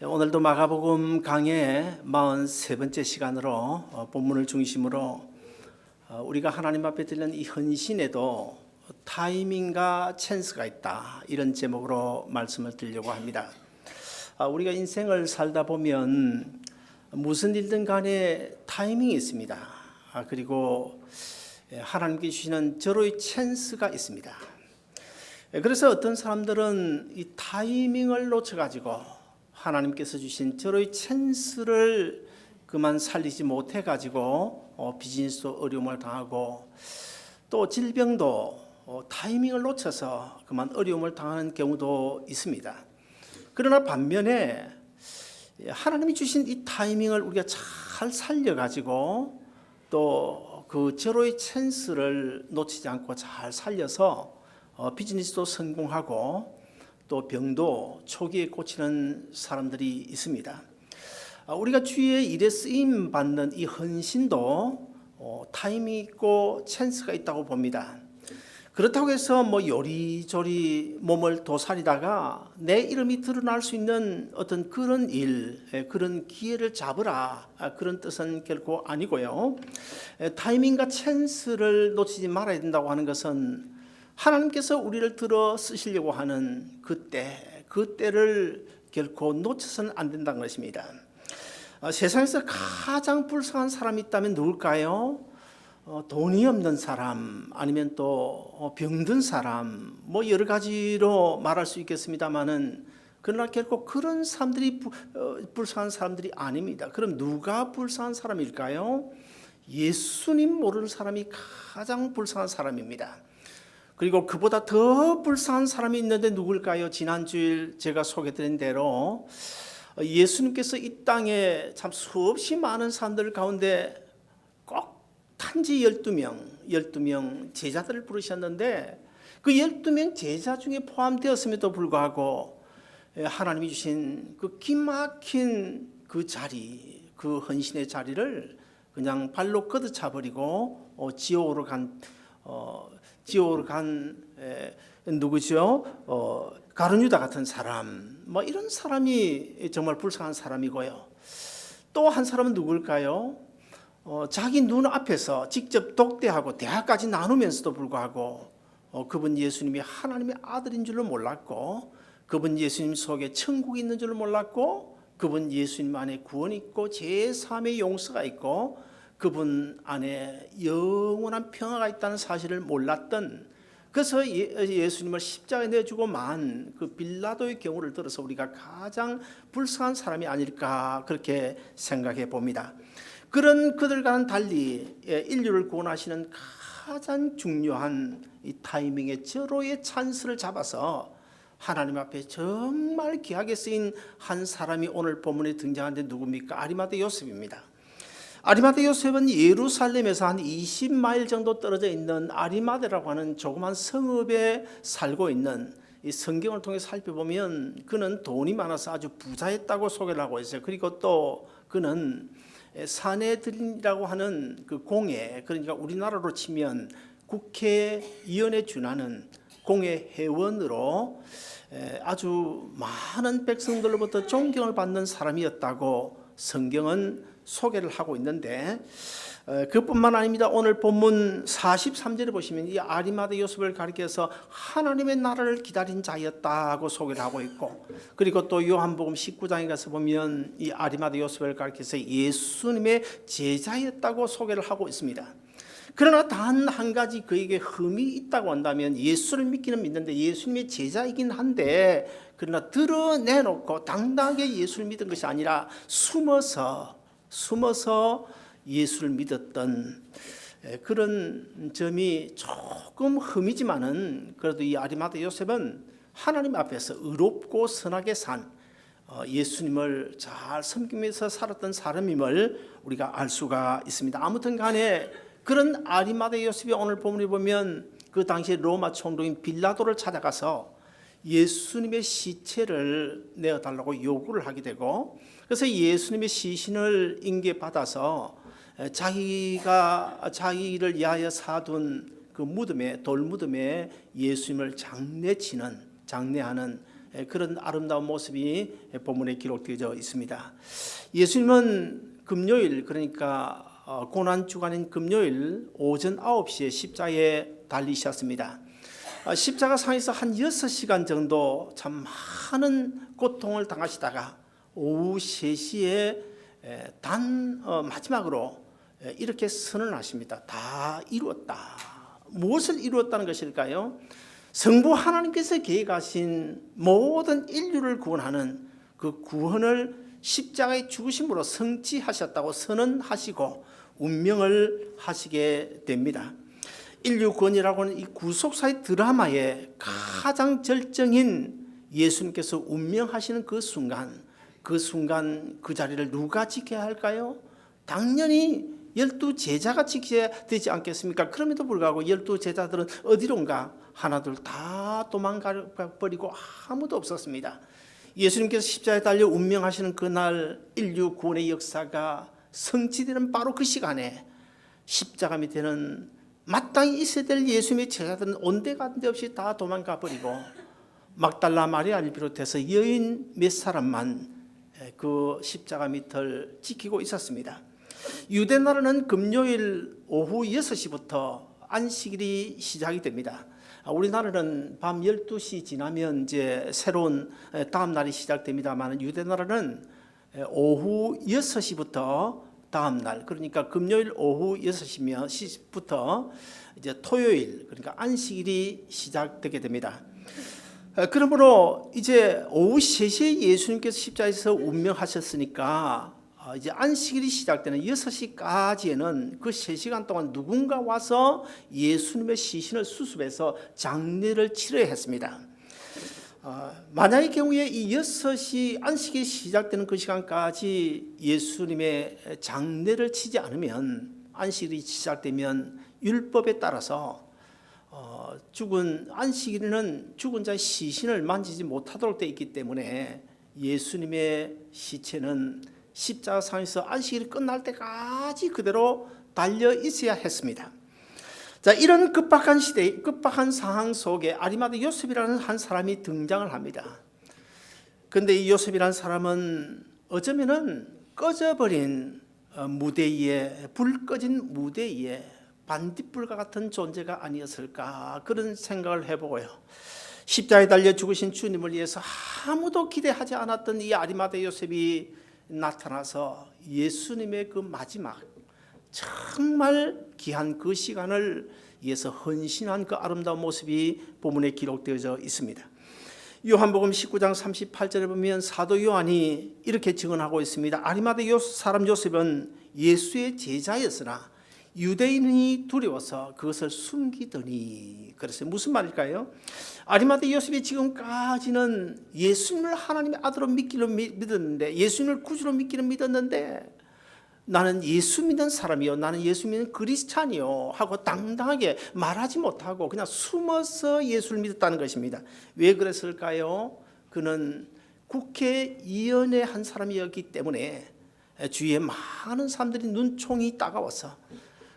오늘도 마가복음 강의 43번째 시간으로 본문을 중심으로 우리가 하나님 앞에 드리는 이 헌신에도 타이밍과 찬스가 있다, 이런 제목으로 말씀을 드리려고 합니다. 우리가 인생을 살다 보면 무슨 일든 간에 타이밍이 있습니다. 그리고 하나님께 주시는 절호의 찬스가 있습니다. 그래서 어떤 사람들은 이 타이밍을 놓쳐가지고 하나님께서 주신 절호의 찬스를 그만 살리지 못해가지고 비즈니스도 어려움을 당하고, 또 질병도 타이밍을 놓쳐서 그만 어려움을 당하는 경우도 있습니다. 그러나 반면에 하나님이 주신 이 타이밍을 우리가 잘 살려가지고 또 그 절호의 찬스를 놓치지 않고 잘 살려서 비즈니스도 성공하고 또 병도 초기에 고치는 사람들이 있습니다. 우리가 주의 일에 쓰임 받는 이 헌신도 타임이 있고 찬스가 있다고 봅니다. 그렇다고 해서 요리조리 몸을 도살이다가 내 이름이 드러날 수 있는 어떤 그런 일, 그런 기회를 잡으라, 그런 뜻은 결코 아니고요. 타이밍과 찬스를 놓치지 말아야 된다고 하는 것은 하나님께서 우리를 들어 쓰시려고 하는 그때를 결코 놓쳐서는 안 된다는 것입니다. 세상에서 가장 불쌍한 사람이 있다면 누굴까요? 돈이 없는 사람, 아니면 또 병든 사람, 여러 가지로 말할 수 있겠습니다만은, 그러나 결코 그런 사람들이 불쌍한 사람들이 아닙니다. 그럼 누가 불쌍한 사람일까요? 예수님 모르는 사람이 가장 불쌍한 사람입니다. 그리고 그보다 더 불쌍한 사람이 있는데 누굴까요? 지난주일 제가 소개드린 대로 예수님께서 이 땅에 참 수없이 많은 사람들 가운데 꼭 단지 12명 제자들을 부르셨는데, 그 12명 제자 중에 포함되었음에도 불구하고 하나님이 주신 그 기막힌 그 자리, 그 헌신의 자리를 그냥 발로 걷어차버리고 지옥으로 간 누구죠? 가룟유다 같은 사람, 이런 사람이 정말 불쌍한 사람이고요. 또 한 사람은 누굴까요? 자기 눈앞에서 직접 독대하고 대학까지 나누면서도 불구하고 그분 예수님이 하나님의 아들인 줄로 몰랐고, 그분 예수님 속에 천국이 있는 줄로 몰랐고, 그분 예수님 안에 구원이 있고 제3의 용서가 있고 그분 안에 영원한 평화가 있다는 사실을 몰랐던, 그래서 예수님을 십자가에 내주고 만 그 빌라도의 경우를 들어서 우리가 가장 불쌍한 사람이 아닐까, 그렇게 생각해 봅니다. 그런 그들과는 달리 인류를 구원하시는 가장 중요한 이 타이밍의 절호의 찬스를 잡아서 하나님 앞에 정말 귀하게 쓰인 한 사람이 오늘 본문에 등장하는데 누굽니까? 아리마대 요셉입니다. 아리마대 요셉은 예루살렘에서 한 20마일 정도 떨어져 있는 아리마대라고 하는 조그만 성읍에 살고 있는, 이 성경을 통해 살펴보면 그는 돈이 많아서 아주 부자였다고 소개를 하고 있어요. 그리고 또 그는 사내들이라고 하는 그 공회, 그러니까 우리나라로 치면 국회의원에 준하는 공회 회원으로 아주 많은 백성들로부터 존경을 받는 사람이었다고 성경은 소개를 하고 있는데, 그뿐만 아닙니다. 오늘 본문 43절에 보시면 이 아리마대 요셉을 가리켜서 하나님의 나라를 기다린 자였다고 소개를 하고 있고, 그리고 또 요한복음 19장에 가서 보면 이 아리마대 요셉을 가리켜서 예수님의 제자였다고 소개를 하고 있습니다. 그러나 단 한 가지 그에게 흠이 있다고 한다면, 예수를 믿기는 믿는데 예수님의 제자이긴 한데, 그러나 드러내놓고 당당하게 예수를 믿은 것이 아니라 숨어서 예수를 믿었던 그런 점이 조금 흠이지만은, 그래도 이 아리마대 요셉은 하나님 앞에서 의롭고 선하게 산 예수님을 잘 섬기면서 살았던 사람임을 우리가 알 수가 있습니다. 아무튼 간에 그런 아리마대 요셉이 오늘 본문에 보면 그 당시 로마 총독인 빌라도를 찾아가서 예수님의 시체를 내어달라고 요구를 하게 되고, 그래서 예수님의 시신을 인계받아서 자기를 위하여 사둔 그 무덤에, 돌무덤에 예수님을 장례하는 그런 아름다운 모습이 본문에 기록되어 있습니다. 예수님은 금요일, 그러니까 고난 주간인 금요일 오전 9시에 십자가에 달리셨습니다. 십자가 상에서 한 6시간 정도 참 많은 고통을 당하시다가 오후 3시에 마지막으로 이렇게 선언하십니다. 다 이루었다. 무엇을 이루었다는 것일까요? 성부 하나님께서 계획하신 모든 인류를 구원하는 그 구원을 십자가의 죽으심으로 성취하셨다고 선언하시고 운명을 하시게 됩니다. 인류 구원이라고 하는 이 구속사의 드라마의 가장 절정인 예수님께서 운명하시는 그 순간 그 자리를 누가 지켜야 할까요? 당연히 12 제자가 지켜야 되지 않겠습니까? 그럼에도 불구하고 12 제자들은 어디론가 하나둘 다 도망가버리고 아무도 없었습니다. 예수님께서 십자가에 달려 운명하시는 그날 인류 구원의 역사가 성취되는 바로 그 시간에 십자가 밑에는 마땅히 있어야 될 예수님의 제자들은 온데간데 없이 다 도망가버리고 막달라 마리아를 비롯해서 여인 몇 사람만 그 십자가 밑을 지키고 있었습니다. 유대 나라는 금요일 오후 6시부터 안식일이 시작이 됩니다. 우리나라는 밤 12시 지나면 이제 새로운 다음 날이 시작됩니다만 유대 나라는 오후 6시부터 다음 날, 그러니까 금요일 오후 6시부터 이제 토요일, 그러니까 안식일이 시작되게 됩니다. 그러므로 이제 오후 3시에 예수님께서 십자가에서 운명하셨으니까 이제 안식일이 시작되는 6시까지에는 그 3시간 동안 누군가 와서 예수님의 시신을 수습해서 장례를 치러야 했습니다. 만약의 경우에 이 6시 안식일이 시작되는 그 시간까지 예수님의 장례를 치지 않으면 안식일이 시작되면 율법에 따라서 안식일에는 죽은 자의 시신을 만지지 못하도록 되어 있기 때문에 예수님의 시체는 십자가상에서 안식일이 끝날 때까지 그대로 달려 있어야 했습니다. 자, 이런 급박한 시대, 급박한 상황 속에 아리마다 요셉이라는 한 사람이 등장을 합니다. 그런데 이 요셉이라는 사람은 어쩌면은 꺼져버린 무대 위에, 불 꺼진 무대 위에 반딧불과 같은 존재가 아니었을까, 그런 생각을 해보고요. 십자가에 달려 죽으신 주님을 위해서 아무도 기대하지 않았던 이 아리마다 요셉이 나타나서 예수님의 그 마지막 정말 귀한 그 시간을 위해서 헌신한 그 아름다운 모습이 본문에 기록되어져 있습니다. 요한복음 19장 38절에 보면 사도 요한이 이렇게 증언하고 있습니다. 아리마다 사람 요셉은 예수의 제자였으나 유대인이 두려워서 그것을 숨기더니, 그래서 무슨 말일까요? 아리마다 요셉이 지금까지는 예수님을 하나님의 아들로 믿었는데, 예수님을 구주로 믿기는 믿었는데, 나는 예수 믿는 사람이요, 나는 예수 믿는 그리스찬이요 하고 당당하게 말하지 못하고 그냥 숨어서 예수를 믿었다는 것입니다. 왜 그랬을까요? 그는 국회의원의 한 사람이었기 때문에 주위에 많은 사람들이 눈총이 따가워서,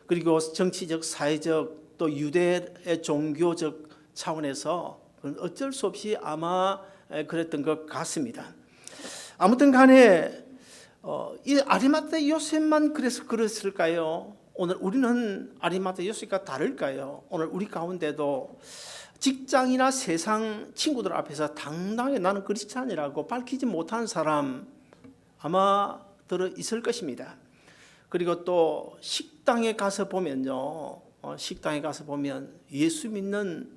그리고 정치적, 사회적, 또 유대의 종교적 차원에서 어쩔 수 없이 아마 그랬던 것 같습니다. 아무튼 간에 이 아리마다 요셉만 그래서 그랬을까요? 오늘 우리는 아리마다 요셉과 다를까요? 오늘 우리 가운데도 직장이나 세상 친구들 앞에서 당당하게 나는 그리스찬이라고 밝히지 못하는 사람 아마 들어 있을 것입니다. 그리고 또 식당에 가서 보면요, 식당에 가서 보면 예수 믿는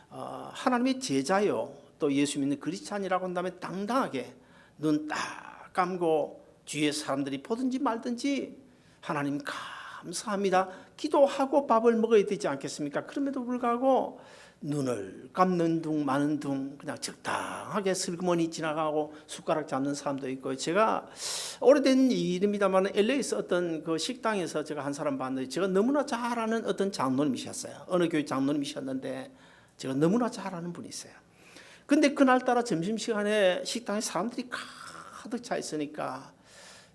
하나님의 제자요, 또 예수 믿는 그리스찬이라고 한 다음에 당당하게 눈 딱 감고 주위에 사람들이 보든지 말든지 하나님 감사합니다 기도하고 밥을 먹어야 되지 않겠습니까? 그럼에도 불구하고 눈을 감는 둥 마는 둥 그냥 적당하게 슬그머니 지나가고 숟가락 잡는 사람도 있고, 제가 오래된 일입니다만 LA에서 어떤 그 식당에서 제가 한 사람 봤는데, 제가 너무나 잘 아는 어떤 장로님이셨어요. 어느 교회 장로님이셨는데 제가 너무나 잘 아는 분이 있어요. 근데 그날따라 점심시간에 식당에 사람들이 가득 차 있으니까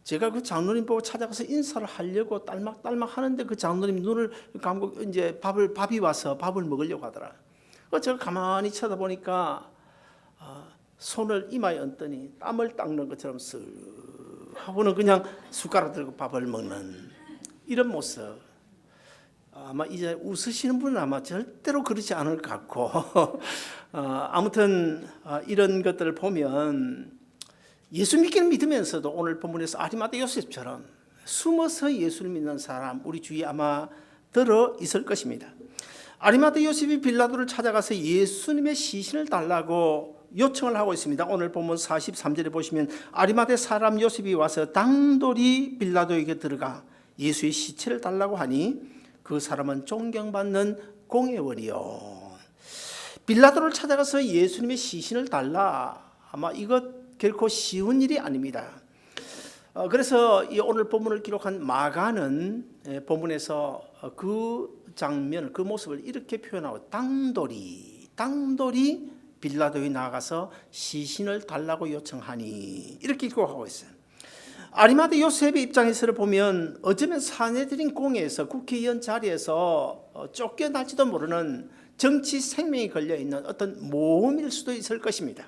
제가 그 장로님 보고 찾아가서 인사를 하려고 딸막딸막 하는데 그 장로님 눈을 감고 이제 밥이 와서 밥을 먹으려고 하더라. 제가 가만히 쳐다보니까 손을 이마에 얹더니 땀을 닦는 것처럼 쓱 하고는 그냥 숟가락 들고 밥을 먹는 이런 모습. 아마 이제 웃으시는 분은 아마 절대로 그렇지 않을 것 같고 아무튼 이런 것들을 보면 예수 믿기는 믿으면서도 오늘 본문에서 아리마대 요셉처럼 숨어서 예수를 믿는 사람 우리 주위에 아마 들어 있을 것입니다. 아리마대 요셉이 빌라도를 찾아가서 예수님의 시신을 달라고 요청을 하고 있습니다. 오늘 본문 43절에 보시면 아리마대 사람 요셉이 와서 당돌이 빌라도에게 들어가 예수의 시체를 달라고 하니 그 사람은 존경받는 공회원이요. 빌라도를 찾아가서 예수님의 시신을 달라. 아마 이것 결코 쉬운 일이 아닙니다. 그래서 이 오늘 본문을 기록한 마가는 본문에서 그 장면을 그 모습을 이렇게 표현하고 당돌이 빌라도에 나가서 시신을 달라고 요청하니 이렇게 기록하고 있어요. 아리마대 요셉의 입장에서 보면 어쩌면 사내들인 공회에서 국회의원 자리에서 쫓겨날지도 모르는 정치 생명이 걸려있는 어떤 모험일 수도 있을 것입니다.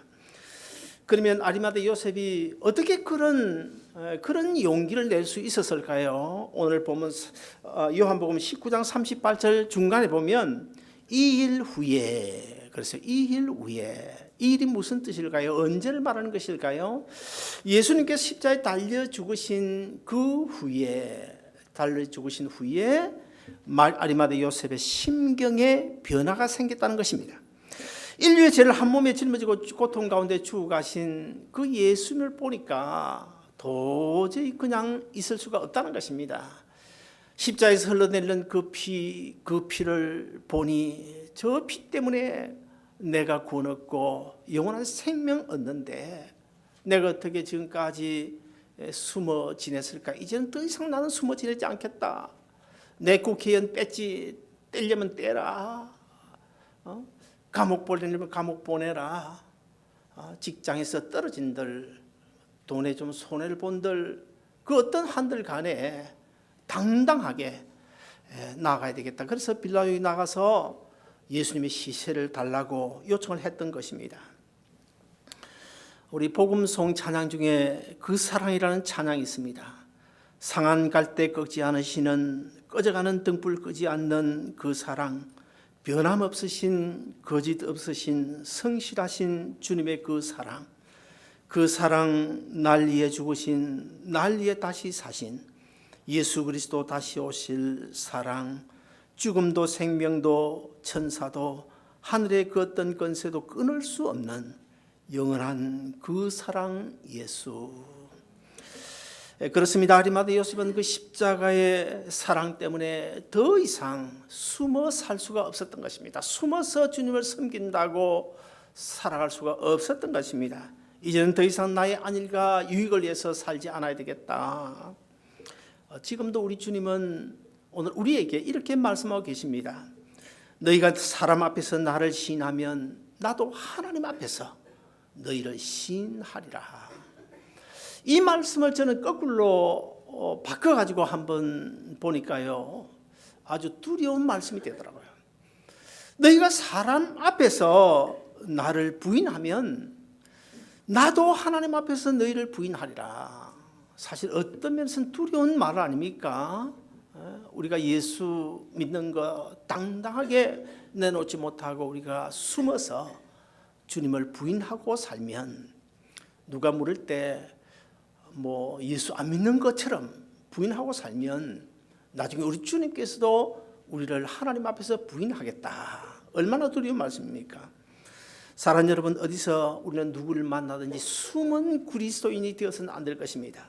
그러면 아리마대 요셉이 어떻게 그런 용기를 낼 수 있었을까요? 오늘 보면 요한복음 19장 38절 중간에 보면 2일 후에 그래서 2일 후에 이 일이 무슨 뜻일까요? 언제를 말하는 것일까요? 예수님께서 십자가에 달려 죽으신 그 후에 아리마대 요셉의 심경에 변화가 생겼다는 것입니다. 인류의 죄를 한 몸에 짊어지고 고통 가운데 죽어가신 그 예수님을 보니까 도저히 그냥 있을 수가 없다는 것입니다. 십자가에서 흘러내리는 그 피를 보니 저 피 때문에 내가 구원 얻고 영원한 생명 얻는데 내가 어떻게 지금까지 숨어 지냈을까? 이제는 더 이상 나는 숨어 지내지 않겠다. 내 국회의원 배지 떼려면 떼라. 감옥 보내려면 감옥 보내라. 직장에서 떨어진들, 돈에 좀 손해를 본들, 그 어떤 한들 간에 당당하게 나가야 되겠다. 그래서 빌라도에 나가서 예수님의 시체를 달라고 요청을 했던 것입니다. 우리 복음송 찬양 중에 그 사랑이라는 찬양이 있습니다. 상한 갈대 꺾지 않으시는 꺼져가는 등불 끄지 않는 그 사랑, 변함없으신 거짓 없으신 성실하신 주님의 그 사랑 날 위해 죽으신 날 위해 다시 사신 예수 그리스도 다시 오실 사랑, 죽음도 생명도 천사도 하늘의 그 어떤 권세도 끊을 수 없는 영원한 그 사랑 예수. 그렇습니다. 아리마대 요셉은 그 십자가의 사랑 때문에 더 이상 숨어 살 수가 없었던 것입니다. 숨어서 주님을 섬긴다고 살아갈 수가 없었던 것입니다. 이제는 더 이상 나의 안일과 유익을 위해서 살지 않아야 되겠다. 지금도 우리 주님은 오늘 우리에게 이렇게 말씀하고 계십니다. 너희가 사람 앞에서 나를 시인하면 나도 하나님 앞에서 너희를 시인하리라. 이 말씀을 저는 거꾸로 바꿔가지고 한번 보니까요, 아주 두려운 말씀이 되더라고요. 너희가 사람 앞에서 나를 부인하면 나도 하나님 앞에서 너희를 부인하리라. 사실 어떤 면에서는 두려운 말 아닙니까? 우리가 예수 믿는 거 당당하게 내놓지 못하고 우리가 숨어서 주님을 부인하고 살면 누가 물을 때 예수 안 믿는 것처럼 부인하고 살면 나중에 우리 주님께서도 우리를 하나님 앞에서 부인하겠다. 얼마나 두려운 말씀입니까? 사랑하는 여러분, 어디서 우리는 누구를 만나든지 숨은 그리스도인이 되어서는 안 될 것입니다.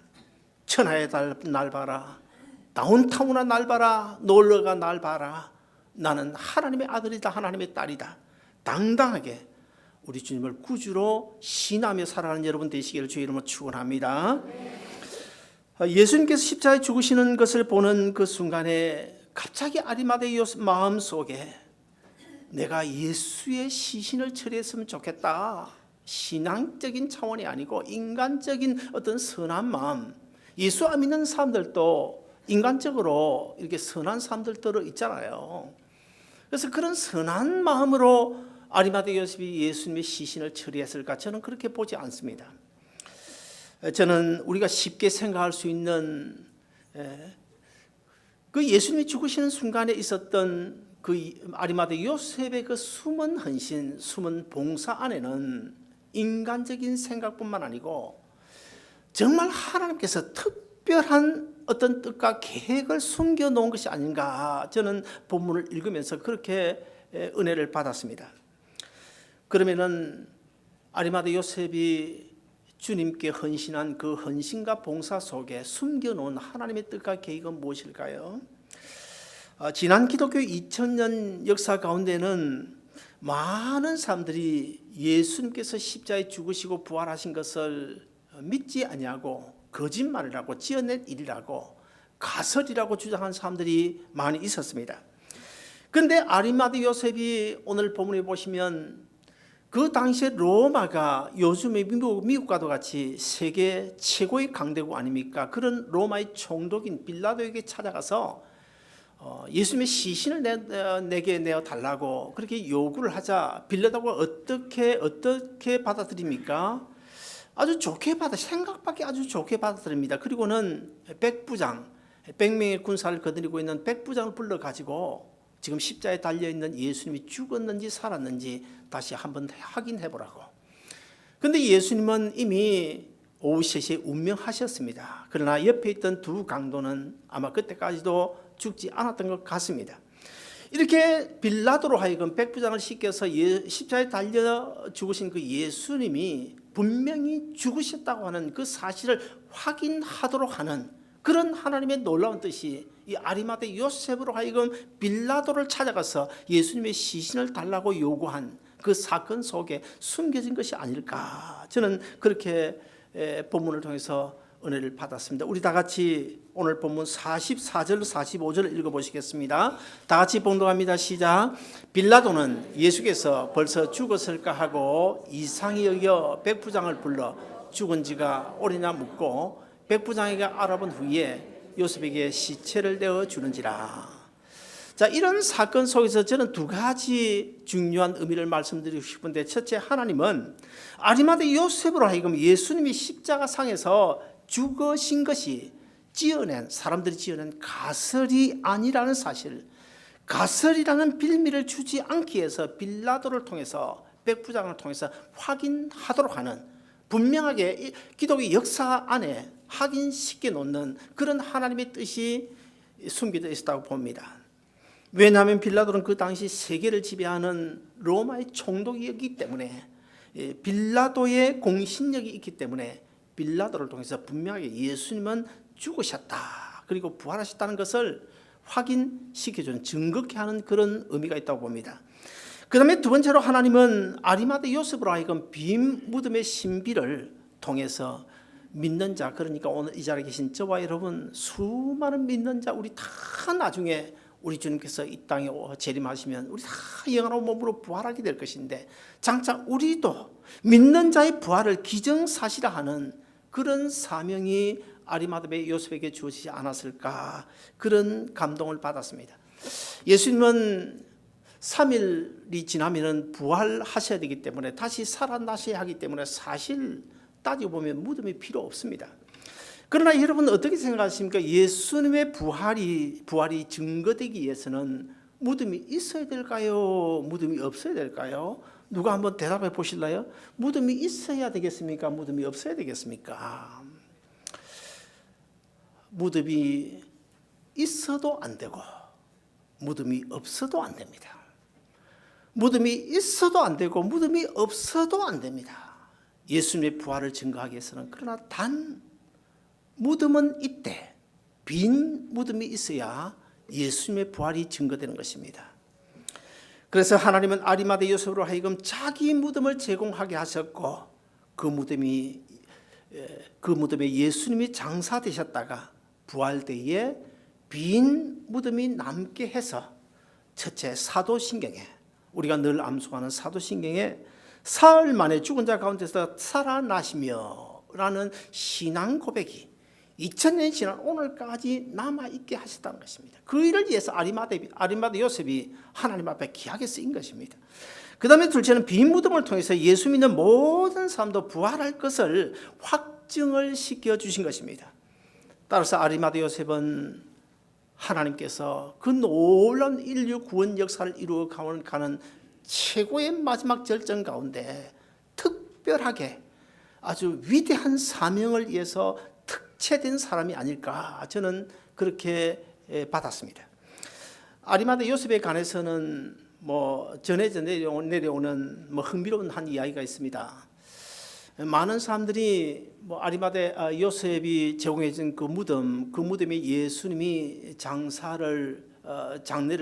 천하의 날 봐라, 다운타운아 날 봐라, 놀러가 날 봐라. 나는 하나님의 아들이다, 하나님의 딸이다. 당당하게 우리 주님을 구주로 신하며 살아가는 여러분 되시기를 주의 이름으로 축원합니다. 예수님께서 십자가에 죽으시는 것을 보는 그 순간에 갑자기 아리마대 요셉 마음속에 내가 예수의 시신을 처리했으면 좋겠다. 신앙적인 차원이 아니고 인간적인 어떤 선한 마음. 예수 안 믿는 사람들도 인간적으로 이렇게 선한 사람들 들어 있잖아요. 그래서 그런 선한 마음으로 아리마대 요셉이 예수님의 시신을 처리했을까? 저는 그렇게 보지 않습니다. 저는 우리가 쉽게 생각할 수 있는 그 예수님이 죽으시는 순간에 있었던 그 아리마대 요셉의 그 숨은 헌신, 숨은 봉사 안에는 인간적인 생각뿐만 아니고 정말 하나님께서 특별한 어떤 뜻과 계획을 숨겨놓은 것이 아닌가, 저는 본문을 읽으면서 그렇게 은혜를 받았습니다. 그러면은 아리마대 요셉이 주님께 헌신한 그 헌신과 봉사 속에 숨겨놓은 하나님의 뜻과 계획은 무엇일까요? 지난 기독교 2000년 역사 가운데는 많은 사람들이 예수님께서 십자가에 죽으시고 부활하신 것을 믿지 아니하고 거짓말이라고, 지어낸 일이라고, 가설이라고 주장한 사람들이 많이 있었습니다. 그런데 아리마대 요셉이 오늘 본문에 보시면 그 당시에 로마가 요즘의 미국과도 같이 세계 최고의 강대국 아닙니까? 그런 로마의 총독인 빌라도에게 찾아가서 예수님의 시신을 내게 내어 달라고 그렇게 요구를 하자 빌라도가 어떻게 받아들입니까? 아주 좋게 생각밖에 아주 좋게 받아들입니다. 그리고는 백부장, 100명의 군사를 거느리고 있는 백부장을 불러가지고 지금 십자에 달려있는 예수님이 죽었는지 살았는지 다시 한번 확인해 보라고. 그런데 예수님은 이미 오후 3시에 운명하셨습니다. 그러나 옆에 있던 두 강도는 아마 그때까지도 죽지 않았던 것 같습니다. 이렇게 빌라도로 하여금 백부장을 시켜서 십자에 달려 죽으신 그 예수님이 분명히 죽으셨다고 하는 그 사실을 확인하도록 하는 그런 하나님의 놀라운 뜻이 이 아리마대 요셉으로 하여금 빌라도를 찾아가서 예수님의 시신을 달라고 요구한 그 사건 속에 숨겨진 것이 아닐까, 저는 그렇게 본문을 통해서 은혜를 받았습니다. 우리 다 같이 오늘 본문 44절 45절 읽어보시겠습니다. 다 같이 봉독합니다. 시작. 빌라도는 예수께서 벌써 죽었을까 하고 이상히 여겨 백부장을 불러 죽은 지가 오래나 묻고 백부장에게 알아본 후에 요셉에게 시체를 내어 주는지라. 자, 이런 사건 속에서 저는 두 가지 중요한 의미를 말씀드리고 싶은데, 첫째, 하나님은 아리마대 요셉으로 하여금 예수님이 십자가상에서 죽으신 것이 사람들이 지어낸 가설이 아니라는 사실, 가설이라는 빌미를 주지 않기 위해서 빌라도를 통해서, 백부장을 통해서 확인하도록 하는, 분명하게 기독의 역사 안에 확인시켜 놓는 그런 하나님의 뜻이 숨겨져 있었다고 봅니다. 왜냐하면 빌라도는 그 당시 세계를 지배하는 로마의 총독이었기 때문에, 빌라도의 공신력이 있기 때문에 빌라도를 통해서 분명하게 예수님은 죽으셨다, 그리고 부활하셨다는 것을 확인시켜주는, 증거케 하는 그런 의미가 있다고 봅니다. 그 다음에 두 번째로 하나님은 아리마대 요셉으로 하여금 빈 무덤의 신비를 통해서 믿는 자, 그러니까 오늘 이 자리에 계신 저와 여러분, 수많은 믿는 자, 우리 다 나중에 우리 주님께서 이 땅에 재림하시면 우리 다 영원한 몸으로 부활하게 될 것인데, 장차 우리도 믿는 자의 부활을 기정사실화하는 그런 사명이 아리마대 요셉에게 주어지지 않았을까, 그런 감동을 받았습니다. 예수님은 3일이 지나면 부활하셔야 되기 때문에, 다시 살아나셔야 하기 때문에 사실 따지고 보면 무덤이 필요 없습니다. 그러나 여러분 어떻게 생각하십니까? 예수님의 부활이 증거되기 위해서는 무덤이 있어야 될까요? 무덤이 없어야 될까요? 누가 한번 대답해 보실래요? 무덤이 있어야 되겠습니까? 무덤이 없어야 되겠습니까? 무덤이 있어도 안 되고 무덤이 없어도 안 됩니다. 무덤이 있어도 안 되고 무덤이 없어도 안 됩니다. 예수님의 부활을 증거하기 위해서는. 그러나 단 무덤은 있대, 빈 무덤이 있어야 예수님의 부활이 증거되는 것입니다. 그래서 하나님은 아리마대 요셉으로 하여금 자기 무덤을 제공하게 하셨고, 그 무덤에 예수님이 장사되셨다가 부활 때에 빈 무덤이 남게 해서, 첫째 사도신경에, 우리가 늘 암송하는 사도신경에 사흘 만에 죽은 자 가운데서 살아나시며 라는 신앙 고백이 2000년이 지난 오늘까지 남아있게 하셨다는 것입니다. 그 일을 위해서 아리마대 요셉이 하나님 앞에 귀하게 쓰인 것입니다. 그 다음에 둘째는 빈 무덤을 통해서 예수 믿는 모든 사람도 부활할 것을 확증을 시켜주신 것입니다. 따라서 아리마대 요셉은 하나님께서 그 놀라운 인류 구원 역사를 이루어가는 최고의 마지막 절정 가운데 특별하게 아주 위대한 사명을 위해서 특채된 사람이 아닐까, 저는 그렇게 받았습니다. 아리마대 요셉에 관해서는 전해져 내려오는 흥미로운 한 이야기가 있습니다. 많은 사람들이 아리마대 요셉이 제공해준 그 무덤에 예수님이 장례를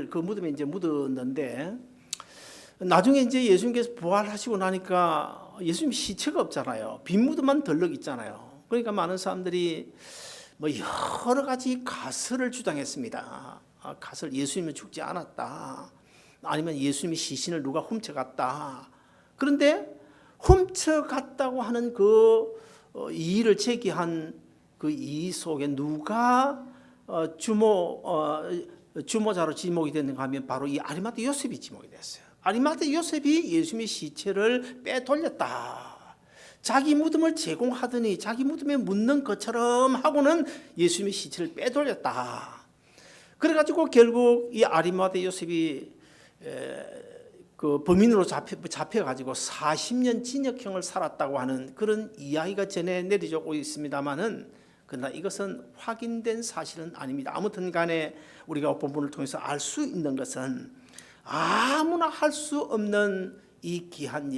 그 무덤에 이제 묻었는데, 나중에 이제 예수님께서 부활하시고 나니까 예수님 시체가 없잖아요. 빈 무덤만 덜럭 있잖아요. 그러니까 많은 사람들이 여러 가지 가설을 주장했습니다. 가설, 예수님은 죽지 않았다, 아니면 예수님이 시신을 누가 훔쳐갔다. 그런데 훔쳐갔다고 하는 그 이의를 제기한 그 이의 속에 누가 주모자로 지목이 됐는가 하면 바로 이 아리마대 요셉이 지목이 됐어요. 아리마대 요셉이 예수님의 시체를 빼돌렸다, 자기 무덤을 제공하더니 자기 무덤에 묻는 것처럼 하고는 예수님의 시체를 빼돌렸다. 그래가지고 결국 이 아리마대 요셉이 그 범인으로 잡혀가지고 40년 징역형을 살았다고 하는 그런 이야기가 전해 내려오고 있습니다만은, 그러나 이것은 확인된 사실은 아닙니다. 아무튼 간에 우리가 본문을 통해서 알 수 있는 것은 아무나 할 수 없는 이 귀한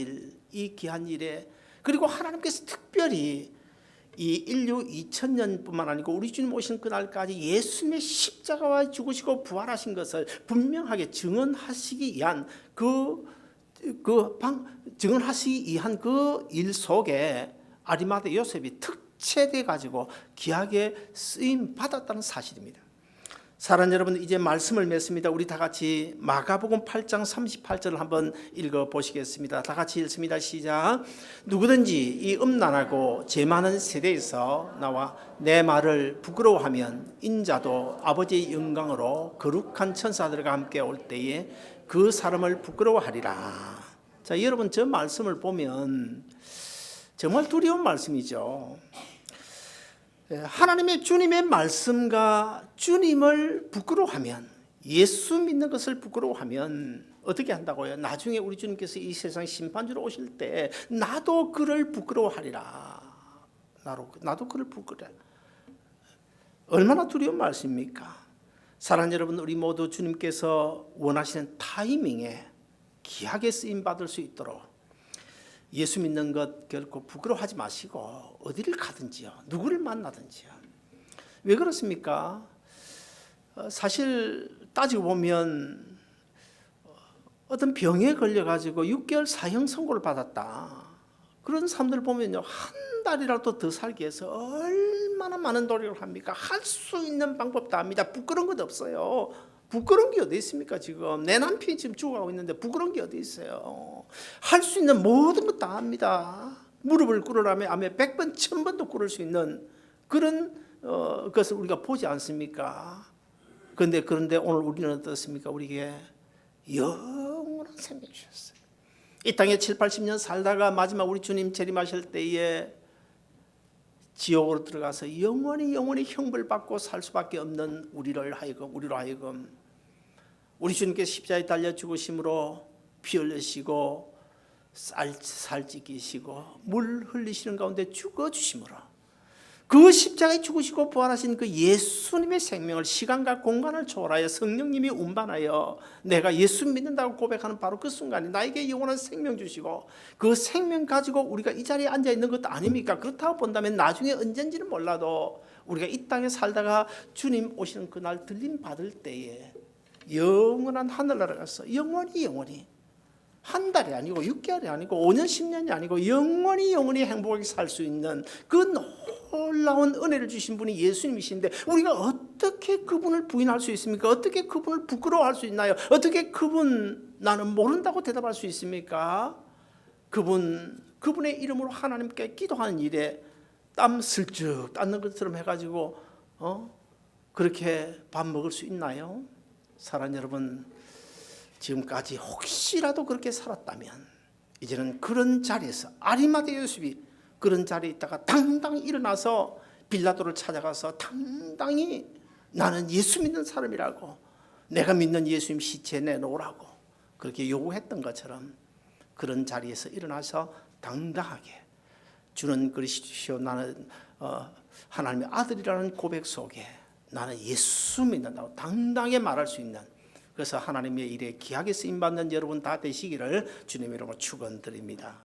일에, 그리고 하나님께서 특별히 이 인류 2000년뿐만 아니고 우리 주님 오신 그날까지 예수님의 십자가와 죽으시고 부활하신 것을 분명하게 증언하시기 위한 증언하시기 위한 그 일 속에 아리마대 요셉이 특채돼 가지고 귀하게 쓰임 받았다는 사실입니다. 사랑하는 여러분, 이제 말씀을 맺습니다. 우리 다 같이 마가복음 8장 38절을 한번 읽어보시겠습니다. 다 같이 읽습니다. 시작. 누구든지 이 음란하고 죄 많은 세대에서 나와 내 말을 부끄러워하면 인자도 아버지의 영광으로 거룩한 천사들과 함께 올 때에 그 사람을 부끄러워하리라. 자, 여러분, 저 말씀을 보면 정말 두려운 말씀이죠. 하나님의 주님의 말씀과 주님을 부끄러워하면, 예수 믿는 것을 부끄러워하면 어떻게 한다고요? 나중에 우리 주님께서 이 세상 심판주로 오실 때 나도 그를 부끄러워하리라. 나도 그를 부끄러워. 얼마나 두려운 말씀입니까? 사랑하는 여러분, 우리 모두 주님께서 원하시는 타이밍에 귀하게 쓰임 받을 수 있도록 예수 믿는 것 결코 부끄러워하지 마시고 어디를 가든지요, 누구를 만나든지요. 왜 그렇습니까? 사실 따지고 보면 어떤 병에 걸려가지고 6개월 사형 선고를 받았다, 그런 사람들 보면요, 한 달이라도 더 살기 위해서 얼마나 많은 노력을 합니까? 할 수 있는 방법 다 합니다. 부끄러운 것 없어요. 부끄러운 게 어디 있습니까? 지금 내 남편이 지금 죽어가고 있는데 부끄러운 게 어디 있어요? 할 수 있는 모든 것 다 합니다. 무릎을 꿇으라면 아멘 100번 1000번도 꿇을 수 있는 그런 것을 우리가 보지 않습니까? 그런데 오늘 우리는 어떻습니까? 우리에게 영원한 생명 주셨어요. 이 땅에 7, 80년 살다가 마지막 우리 주님 재림하실 때에 지옥으로 들어가서 영원히 형벌 받고 살 수밖에 없는 우리로 하여금 우리 주님께서 십자가에 달려 죽으심으로 피 흘리시고 살 찢기시고 물 흘리시는 가운데 죽어주심으로 그 십자가에 죽으시고 부활하신 그 예수님의 생명을 시간과 공간을 초월하여 성령님이 운반하여 내가 예수 믿는다고 고백하는 바로 그 순간에 나에게 영원한 생명 주시고 그 생명 가지고 우리가 이 자리에 앉아있는 것도 아닙니까? 그렇다고 본다면 나중에 언젠지는 몰라도 우리가 이 땅에 살다가 주님 오시는 그날 들림 받을 때에 영원한 하늘나라 가서 영원히 한 달이 아니고 6개월이 아니고 5년 10년이 아니고 영원히 행복하게 살 수 있는 그 놀라운 은혜를 주신 분이 예수님이신데 우리가 어떻게 그분을 부인할 수 있습니까? 어떻게 그분을 부끄러워할 수 있나요? 어떻게 그분 나는 모른다고 대답할 수 있습니까? 그분의 이름으로 하나님께 기도하는 일에 땀 슬쩍 닦는 것처럼 해가지고 그렇게 밥 먹을 수 있나요? 사랑하는 여러분, 지금까지 혹시라도 그렇게 살았다면 이제는 그런 자리에서 아리마대 요셉이 그런 자리에 있다가 당당히 일어나서 빌라도를 찾아가서 당당히 나는 예수 믿는 사람이라고, 내가 믿는 예수님 시체 내놓으라고 그렇게 요구했던 것처럼 그런 자리에서 일어나서 당당하게 주는 그리스도 나는 하나님의 아들이라는 고백 속에 나는 예수 믿는다고 당당히 말할 수 있는, 그래서 하나님의 일에 귀하게 쓰임받는 여러분 다 되시기를 주님의 이름으로 축원드립니다.